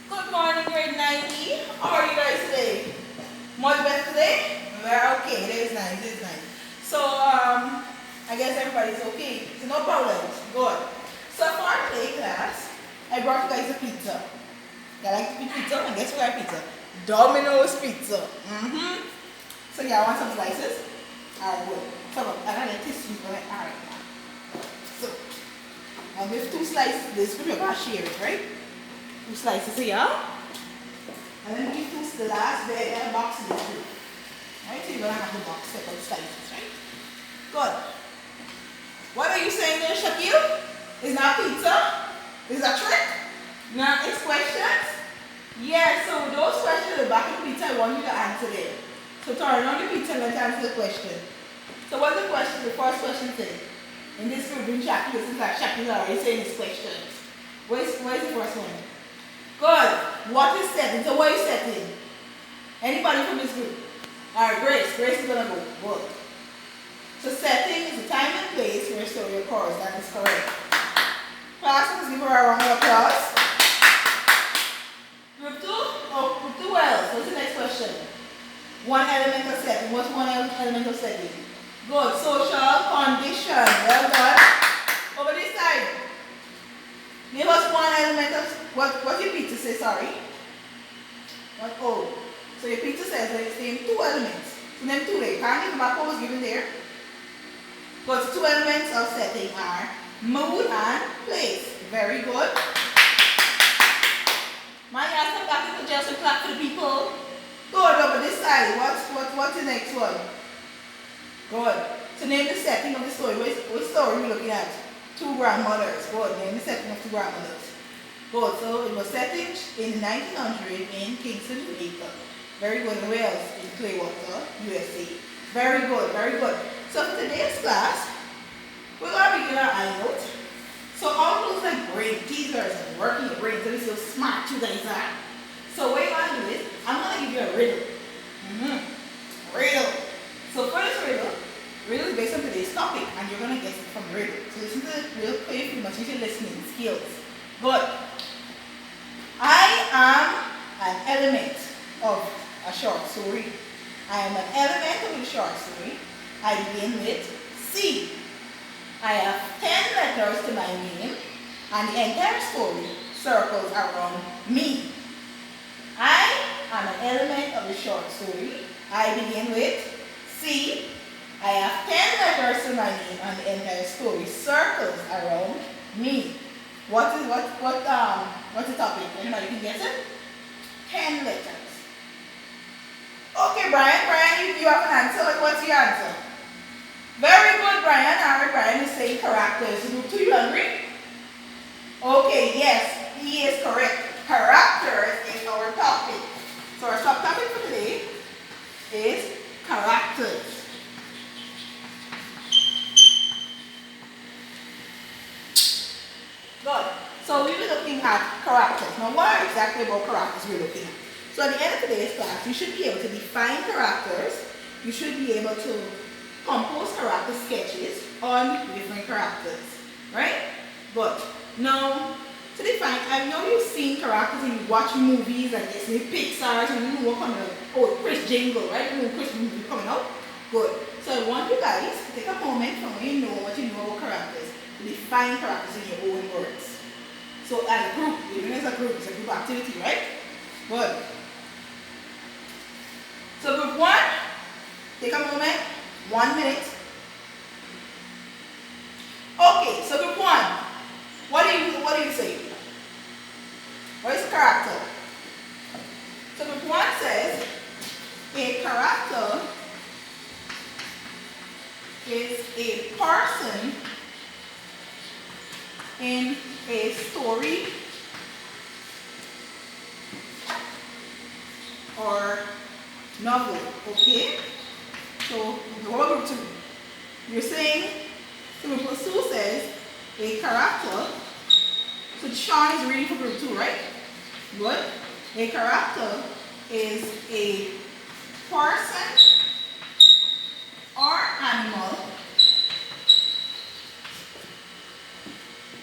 Good morning, grade 9E. How are you guys today? Much better today? Well, okay, it is nice, it is nice. So, I guess everybody's okay. So, no problems. Good. So, for our play class, I brought you guys a pizza. You like to eat pizza? And guess what our pizza? Domino's pizza. So, yeah, I want some slices? Alright, good. So, I got a tissue for it. Alright. So, I'll give two slices. This could be about sharing, right? Two slices here. And then we use the last bit and a box in this too. Right? So you're gonna have the box separate slices, right? Good. What are you saying there, Shaquille? Is not pizza? Is that trick? Now it's questions? Yes, so those questions at the back of the pizza, I want you to answer them. So turn on the pizza and let's answer the question. So what's the question? The first question say? In this group, in Shaquille, this is like Shaquille already saying his questions. Where's the first one? Good. What is setting? So what is setting? Anybody from this group? Alright, Grace. Grace is gonna go. Good. So setting is the time and place where a story occurs. That is correct. Class, let's give her a round of applause. Group 2? Oh, group 2 else. What's the next question? One element of setting. What's one element of setting? Good. Social condition. Well done. Over this side. Give us one element of what your pizza say, sorry. What oh. So your pizza says that it's named two elements. So name two there. You can't give back what was given there. But two elements of setting are mood and place. Very good. Might ask them back to just clap for the people. Good, over this side. What's the next one? Good. So name the setting of the story. What story are we looking at? Two grandmothers. Good. Name the setting of two grandmothers. Good. So it was set in 1900 in Kingston, Jamaica. Very good. And where else? In Clearwater, USA. Very good. Very good. So for today's class, we're going to begin our I note. So all those like brain teasers and working your brain to be so smart you guys are. So what you're going to do is, I'm going to give you a riddle. Riddle. So for this riddle is based on today's topic, and you're going to guess it from the riddle. So listen to it real quick. You must use your listening skills. Good. I am an element of a short story. I am an element of a short story. I begin with C. I have 10 letters to my name, and the entire story circles around me. I am an element of a short story. I begin with C. I have 10 letters to my name, and the entire story circles around me. What's the topic? Anybody can guess it? 10 letters. Okay, Brian, you have an answer. What's your answer? Very good, Brian. Alright, Brian is saying characters. Group 2, you agree? Okay, yes, he is correct. Characters is our topic. So our subtopic for today is characters. Good. So we'll be looking at characters. Now what exactly about characters we're looking at? So at the end of today's class, you should be able to define characters. You should be able to compose character sketches on different characters. Right? Good. Now, to define, I know you've seen characters and you watch movies like Disney, Pixar, and you work on the Chris Jingle, right? You know Chris movie coming out. Good. So I want you guys to take a moment from when you know what you know about characters to define characters in your own words. So as a group, you're doing it as a group, it's a group activity, right? Good. So group 1, take a moment, 1 minute. Okay, so group 1, what do you say? What is a character? So group 1 says a character is a person in a story or novel. Okay? So what group 2? You're saying, so group 2 says a character. So Sean is reading for group 2, right? Good. A character is a person or animal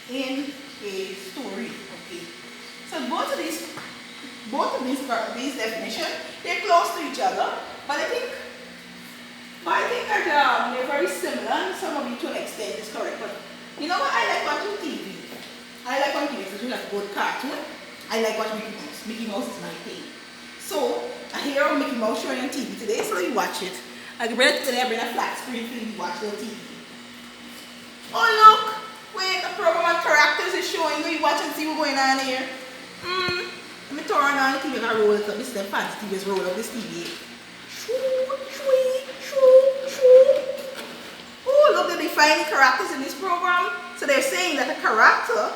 in a story. Okay. So both of these both of these definitions, they're close to each other, but I think that they're very similar, and some of you to an extent is correct. But you know what? I like watching TV. I like watching TV, especially like a good cartoon. I like watching Mickey Mouse. Mickey Mouse is my thing. So I hear Mickey Mouse showing on TV today, so you watch it. I bring it today, I bring a flat screen for you to watch the TV. Oh look! Wait, the program on characters is showing. Will you watch and see what's going on here? Let me turn on the TV and roll it up. This is the fancy TV, just roll up this TV. Oh, look, they're defining characters in this program. So they're saying that a character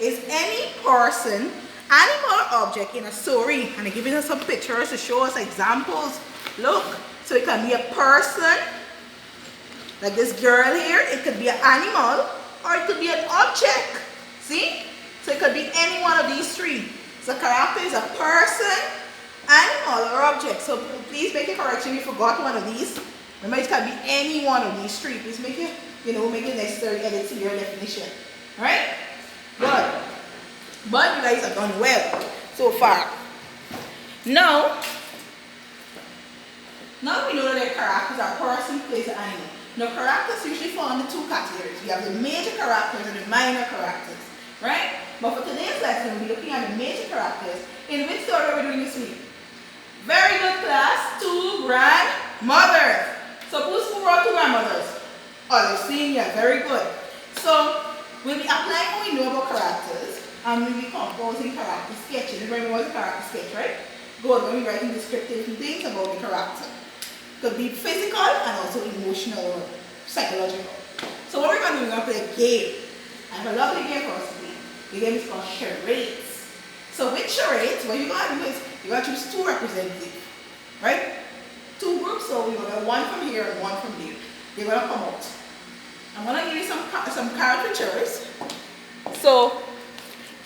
is any person, animal, or object in a story. And they're giving us some pictures to show us examples. Look, so it can be a person, like this girl here. It could be an animal, or it could be an object. See? So it could be any one of these three. So character is a person, animal, or object. So please make a correction if you forgot one of these. Remember, it can be any one of these three. Please make it, make it necessary edit to your definition. Alright? Good. But you guys have done well so far. Now we know that characters are person, place, and animal. Now characters usually fall into two categories. We have the major characters and the minor characters. Right? But for today's lesson, we'll be looking at the major characters. In which story are we doing this week? Very good, class. 2 grandmothers. So who brought 2 grandmothers? Oh, you've seen, yeah, very good. So we'll be applying what we know about characters, and we'll be composing character sketches. Remember what's a character sketch, right? Good, when we're writing descriptive things about the character. Could be physical and also emotional or psychological. So what we're going to do, we're going to play a game. I have a lovely game for us today. The game is called charades. So with charades, what you're going to do is you're going to choose 2 representatives, right? 2 groups, so we're going to have one from here and one from there. They're going to come out. I'm going to give you some caricatures. So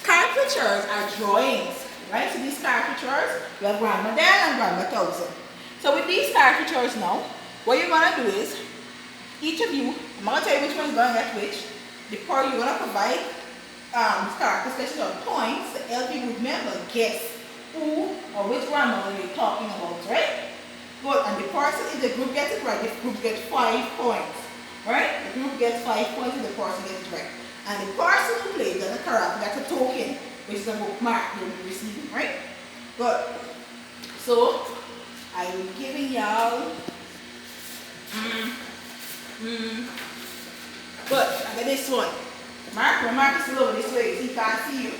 caricatures are drawings, right? So these caricatures, we have Grandma Dan and Grandma Towson. So with these caricatures now, what you're going to do is, each of you, I'm going to tell you which one is going to get which. Before you're going to provide character sketches or points, the LP group member guess who or which grandmother you're talking about, right? Good, and the person, if the group gets it right, the group gets 5 points, right? The group gets 5 points if the person gets it right. And the person who plays the character, that's a token, which is a bookmark you'll be receiving, right? Good. So, I will be giving y'all good. I got this one. Mark is still over this way, so he can't see you.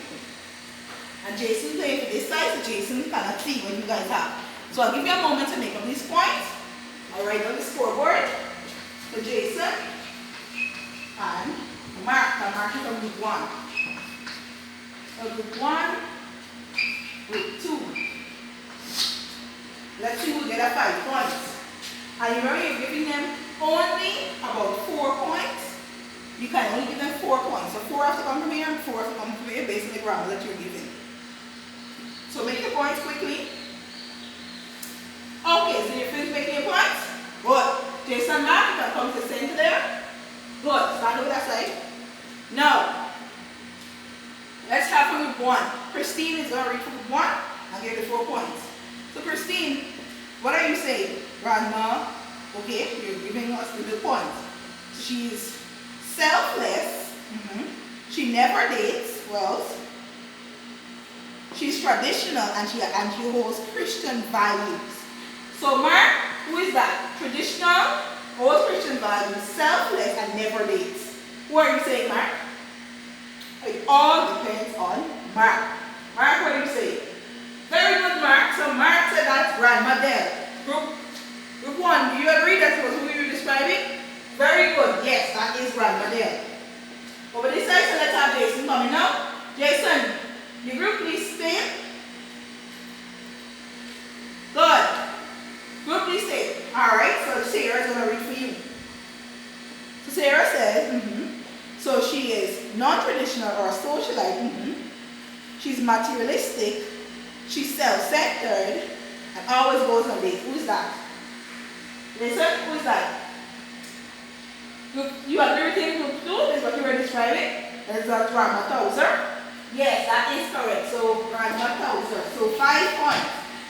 And Jason playing for this side, so Jason cannot see what you guys have. So I'll give you a moment to make up these points. I'll write on the scoreboard for Jason and Mark. I'm marking from group 1. So group 1, group 2. Let's see who get a 5 points. And remember, you're giving them only about 4 points. You can only give them 4 points. So 4 have to come from here and 4 have to come from here based on the grammar that you're giving. So make your points quickly. Okay, so you're finished making your points? Good. Jason, Mark, you can come to the center there. Good. Stand over that side. Now, let's have for group 1. Christine is going to read for group 1 and give the 4 points. So Christine, what are you saying? Grandma, okay, you're giving us the points. So she's selfless. She never dates. Well, she's traditional and she holds Christian values. So Mark, who is that? Traditional, holds Christian values, selfless, and never dates. Who are you saying, Mark? It all depends on Mark. Mark, what are you saying? Very good, Mark. So Mark said that's Grandma Dell. Group 1, do you agree that was who you were describing? Very good. Yes, that is Grandma Dell. Over this side, so let's have Jason coming now. Jason, your group please stay. Good. Group please stay. Alright, so Sarah is going to read for you. So Sarah says, so she is non-traditional or a socialite. She's materialistic. She's self-centered and always goes on dates. Who is that? Listen, who is that? You agree with him? Group 2 is what you were describing. That's Grandma Towser. Yes, that is correct. So Grandma Towser. So 5 5 points.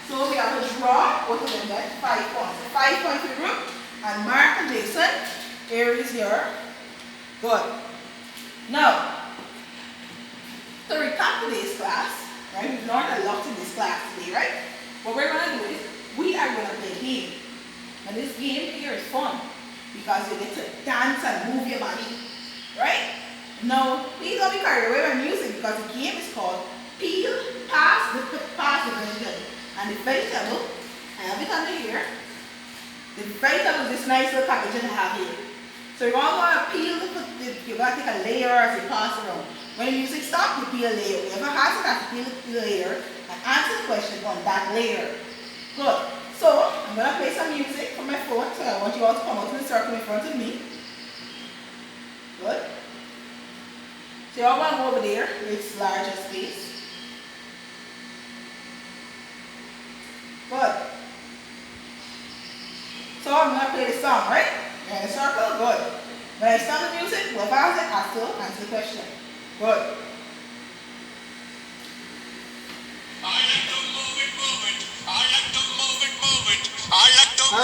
So we have to draw both of them get 5 points. So 5 points for group. And Mark and Jason, here is your good. Now, to recap today's class, right? We've learned a lot in this class today, right? What we're going to do is, we are going to play a game. And this game here is fun because you get to dance and move your body, right? Now, please don't be carried away by music because the game is called Peel, Pass the Vegetable. And the vegetable, I have it under here. The vegetable is this nice little packaging I have here. So you're going to peel you're going to take a layer as you pass around. When the music stops, you peel a layer. Whoever has it has to peel the layer and answer the question on that layer. Good. So, I'm going to play some music from my phone, so I want you all to come out in the circle in front of me. Good. So, you all want to go over there, it's larger space. Good. So, I'm going to play the song, right? You're in a circle? Good. When I start the music, whoever has it has to answer the question. Good.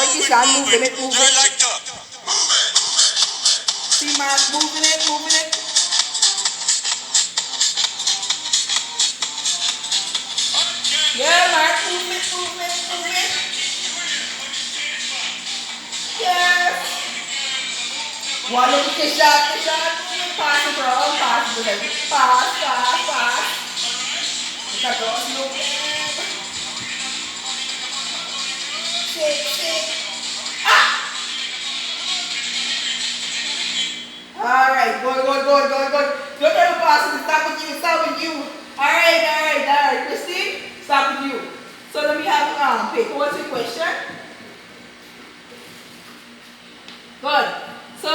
Moving it. See Mark moving it. Yeah, Mark, move it. Yes. One little shot. Pass it around, pass. Look at those moving. Shake. Alright, good. Look at the passes, stop with you. Alright, Christine, stop with you. So let me have pick. What's your question? Good. So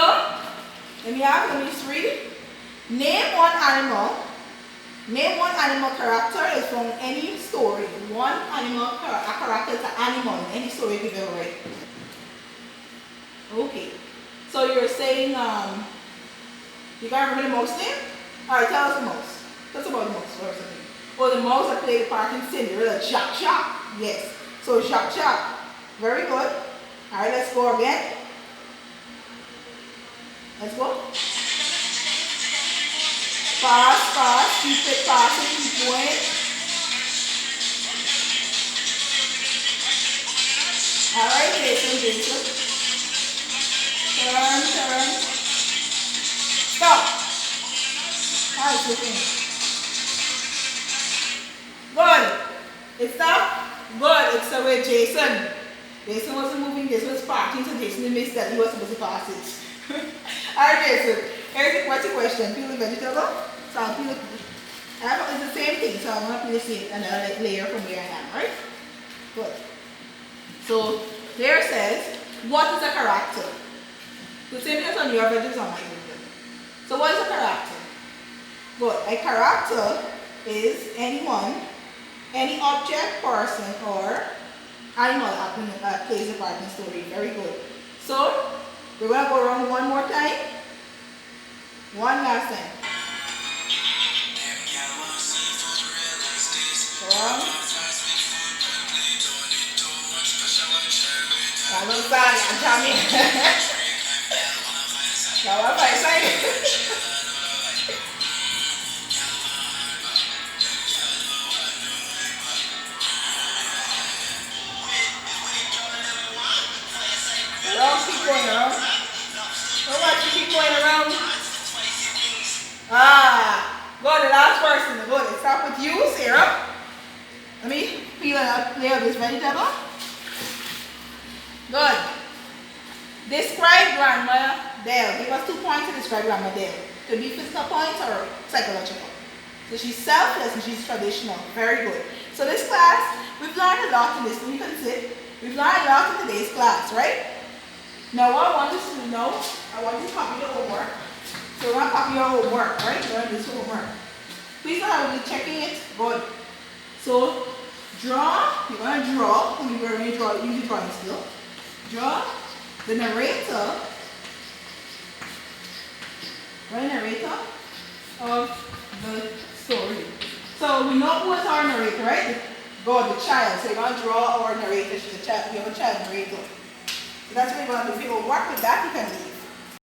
let me just read. Name one animal character is from any story. One animal character is an animal in any story you've ever read. Okay. So you're saying you can't remember the mouse name? Alright, tell us the mouse. Tell us about the mouse or something. Oh, the mouse that played the part in Cinderella, Jacques. Yes. So Jacques. Very good. Alright, let's go again. Let's go. Fast. Keep it passing, keep going. Alright, Jason. Turn. Stop. How is looking? Good. It stopped? Good. It's the way Jason. Jason wasn't moving, Jason was parking, so Jason missed that he was supposed to pass it. Alright, Jason. What's your question? Peel the vegetable? So I'll peel it. It's the same thing, so I'm going to peel the same another layer from where I am, right? Good. So there says, what is a character? The same thing on your vegetables on my vegetables. So what is a character? Good. A character is anyone, any object, person, or animal that plays a part in the story. Very good. So we're going to go around one more time. One last time. Around. I'm jamming. Đâu phải say. Keep going around. Keep going around. Good, the last person. Good. Let's start with you, Sarah. Let me peel a layer of this vegetable. Good. Describe Grandma Dale. Give us 2 points to describe Grandma Dale. Could be physical points or psychological. So she's selfless and she's traditional. Very good. So this class, we've learned a lot in this. You can sit. We've learned a lot in today's class, right? Now what I want you to know, I want you to copy your homework. So we're going to copy your homework, right? We're going to do this homework. Please don't have to be checking it. Good. So draw. You're going to draw. When you draw, use your drawing skill. Draw the narrator of the story. So we know who is our narrator, right? Good, the child. So you're going to draw our narrator. She's a child. We have a child narrator. So that's what you're going to do. If you work with that, you can